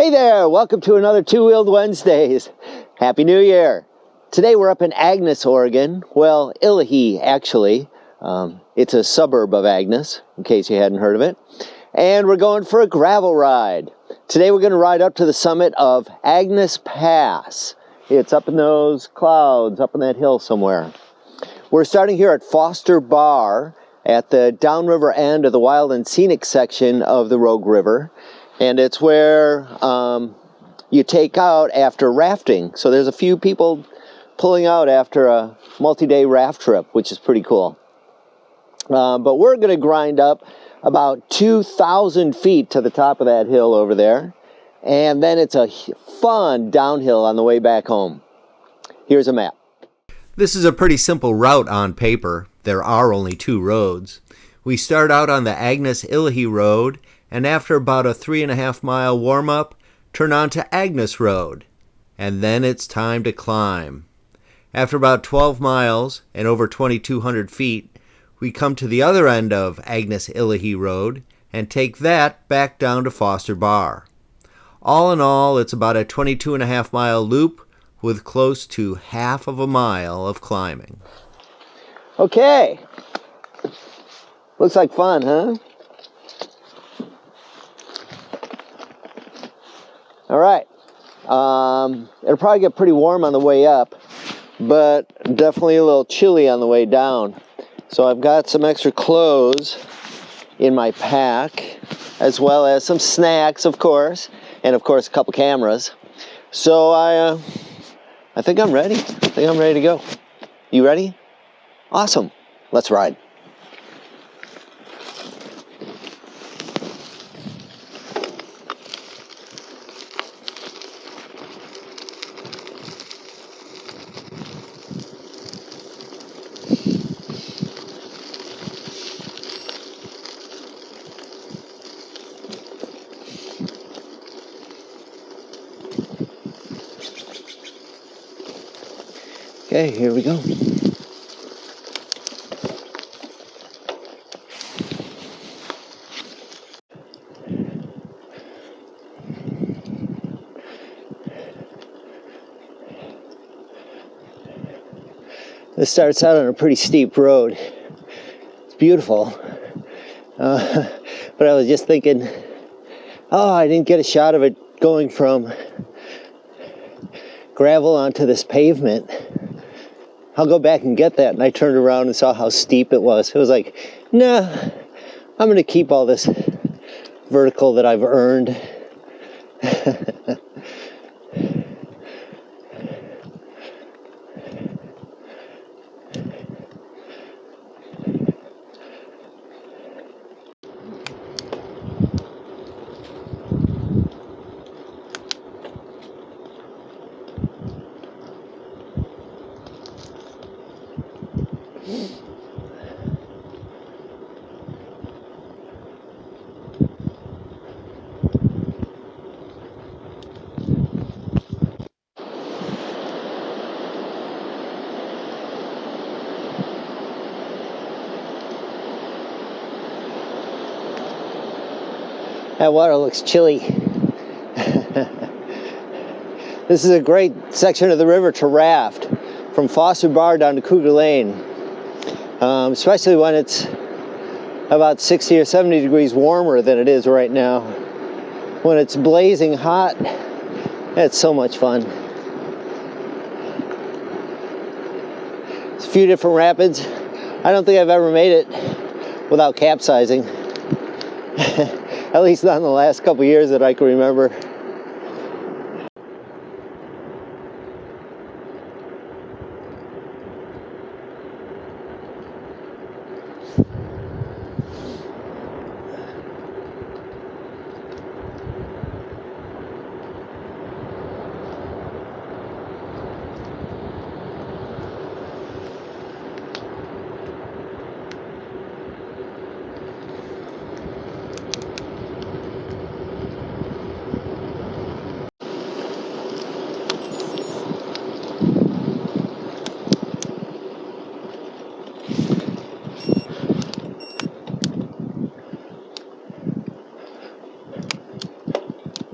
Hey there, welcome to another Two-Wheeled Wednesdays. Happy New Year. Today we're up in Agness, Oregon. Well, Illahee, actually. It's a suburb of Agness, in case you hadn't heard of it. And we're going for a gravel ride. Today we're going to ride up to the summit of Agness Pass. It's up in those clouds, up on that hill somewhere. We're starting here at Foster Bar at the downriver end of the Wild and Scenic section of the Rogue River. And it's where you take out after rafting. So there's a few people pulling out after a multi-day raft trip, which is pretty cool. But we're going to grind up about 2,000 feet to the top of that hill over there. And then it's a fun downhill on the way back home. Here's a map. This is a pretty simple route on paper. There are only two roads. We start out on the Agness-Illahee Road, and after about a 3.5 mile warm-up, turn on to Agness Road. And then it's time to climb. After about 12 miles and over 2,200 feet, we come to the other end of Agness-Illahee Road and take that back down to Foster Bar. All in all, it's about a 22.5 mile loop with close to half of a mile of climbing. Okay. Looks like fun, huh? All right. It'll probably get pretty warm on the way up, but definitely a little chilly on the way down. So I've got some extra clothes in my pack, as well as some snacks, of course, and of course a couple cameras. So I think I'm ready. I think I'm ready to go. You ready? Awesome. Let's ride. Okay, here we go. This starts out on a pretty steep road. It's beautiful. But I was just thinking, I didn't get a shot of it going from gravel onto this pavement. I'll go back and get that. And I turned around and saw how steep it was. It was like, nah, I'm going to keep all this vertical that I've earned. That water looks chilly. This is a great section of the river to raft from Foster Bar down to Cougar Lane, especially when it's about 60 or 70 degrees warmer than it is right now. When it's blazing hot, it's so much fun. It's a few different rapids. I don't think I've ever made it without capsizing. At least not in the last couple years that I can remember.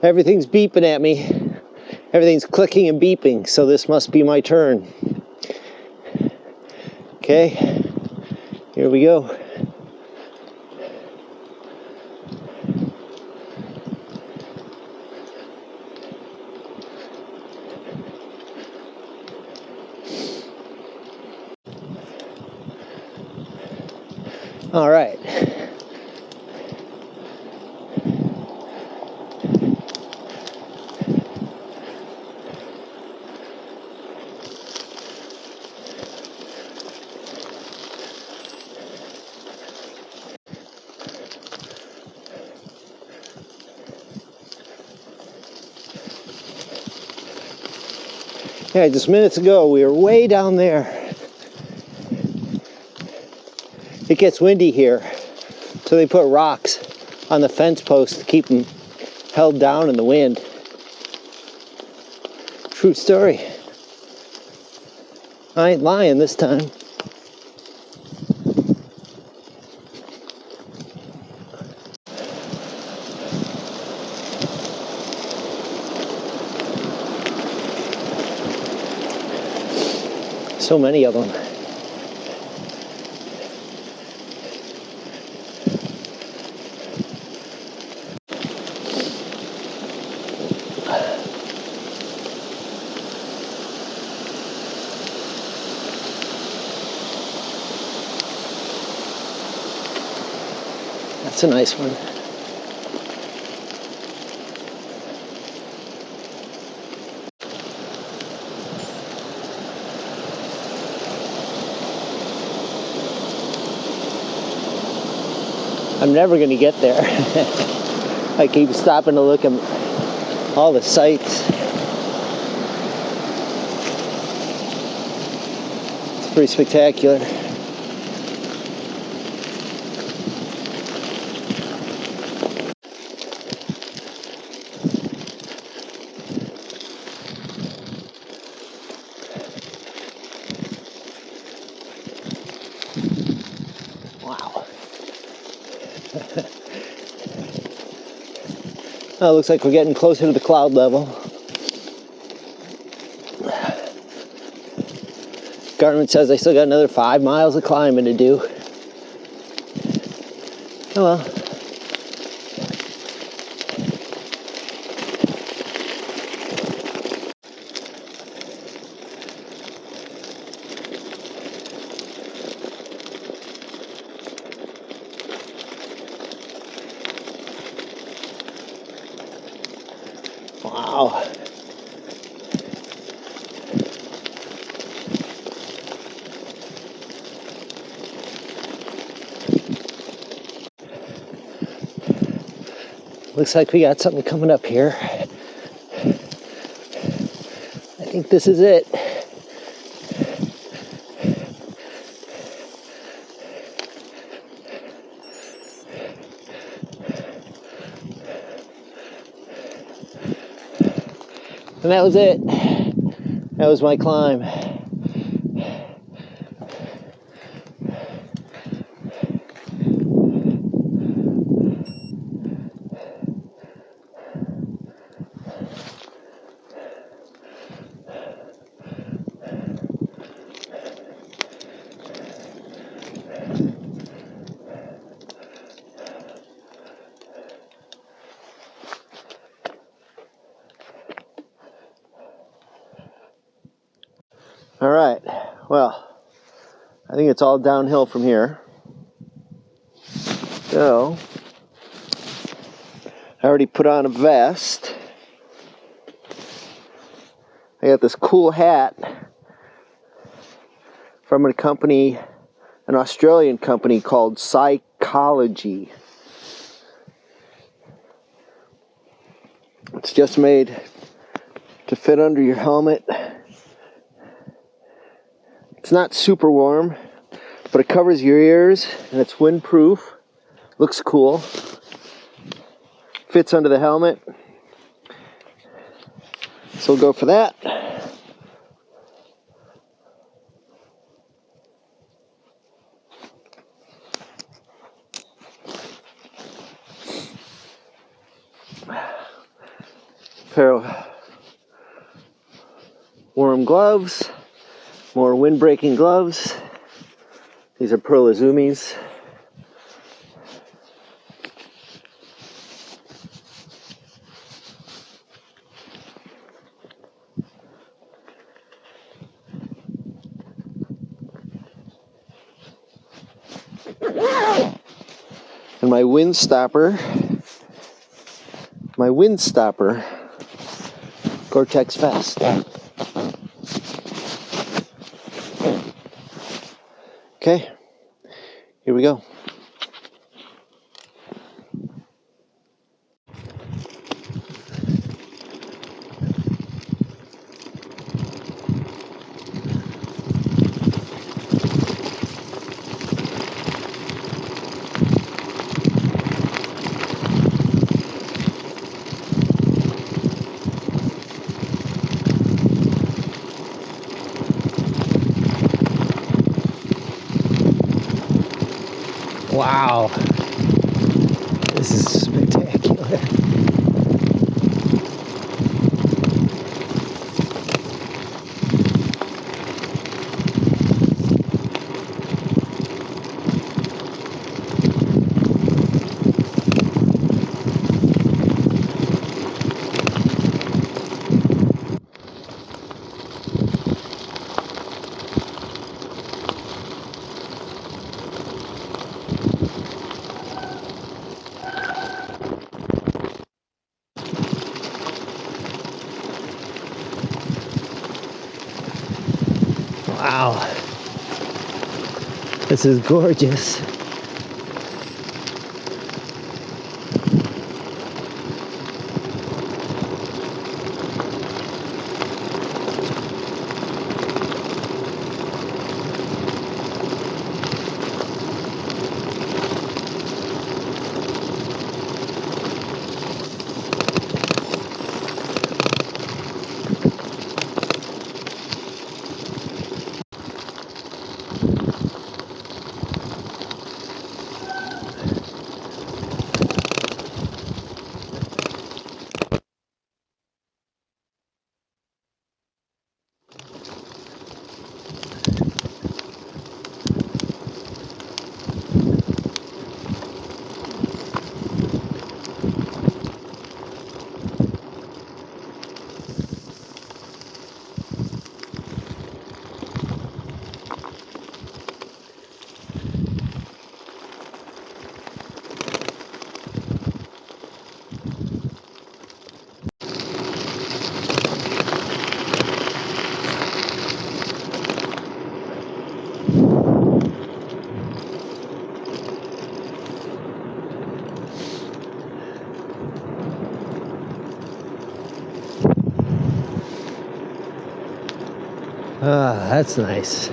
Everything's beeping at me. Everything's clicking and beeping, so this must be my turn. Okay, here we go. All right. Yeah, just minutes ago we were way down there. It gets windy here, so they put rocks on the fence posts to keep them held down in the wind. True story. I ain't lying this time. So many of them. That's a nice one. I'm never going to get there. I keep stopping to look at all the sights. It's pretty spectacular. Wow. Oh, looks like we're getting closer to the cloud level. Garmin says I still got another 5 miles of climbing to do. Oh well. Wow. Looks like we got something coming up here. I think this is it. And that was it. That was my climb. All right, well, I think it's all downhill from here. So, I already put on a vest. I got this cool hat from a company, an Australian company called Psychology. It's just made to fit under your helmet. It's not super warm, but it covers your ears and it's windproof. Looks cool. Fits under the helmet. So we'll go for that. pair of warm gloves, more wind-breaking gloves. These are Pearl Izumis. And my wind stopper Gore-Tex vest. Okay, here we go. Wow, this is spectacular. Wow, this is gorgeous. Ah, that's nice.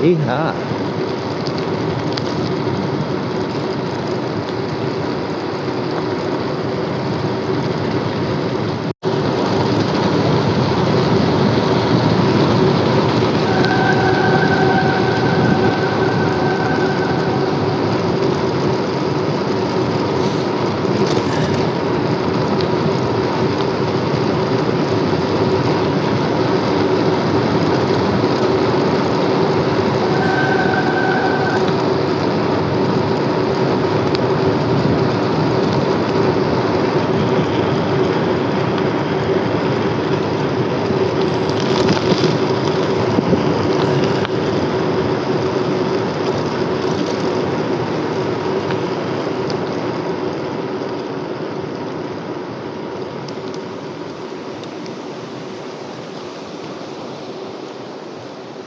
Yeehaw.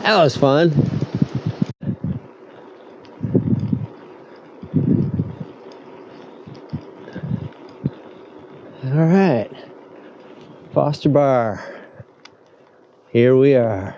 That was fun. All right, Foster Bar. Here we are.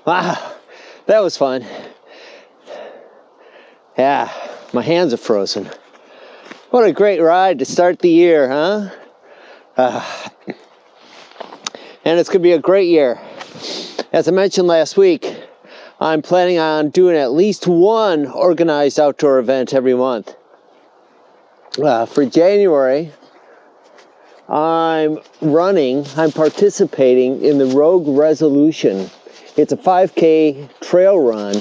Wow, that was fun. Yeah, my hands are frozen. What a great ride to start the year, huh? And it's going to be a great year. As I mentioned last week, I'm planning on doing at least one organized outdoor event every month. For January, I'm participating in the Rogue Resolution. It's a 5K trail run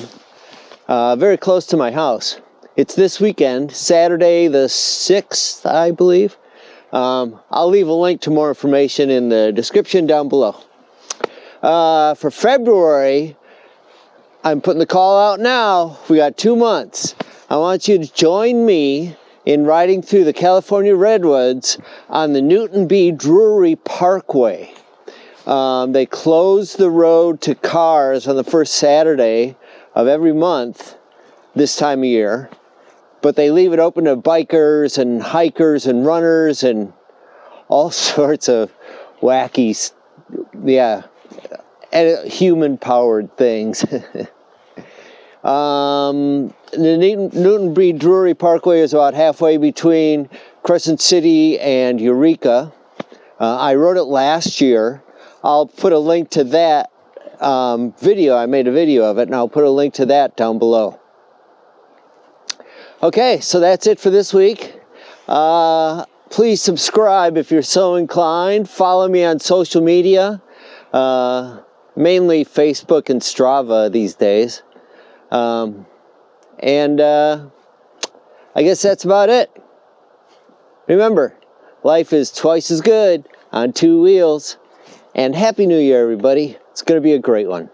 very close to my house. It's this weekend, Saturday the 6th, I believe. I'll leave a link to more information in the description down below. For February, I'm putting the call out now. We got 2 months. I want you to join me in riding through the California Redwoods on the Newton B. Drury Parkway. They close the road to cars on the first Saturday of every month this time of year, but they leave it open to bikers and hikers and runners and all sorts of wacky, human-powered things. The Newton B. Drury Parkway is about halfway between Crescent City and Eureka. I rode it last year. I'll put a link to that video. I made a video of it, and I'll put a link to that down below. Okay, so that's it for this week. Please subscribe if you're so inclined. Follow me on social media, mainly Facebook and Strava these days. I guess that's about it. Remember, life is twice as good on 2 wheels. And Happy New Year, everybody. It's going to be a great one.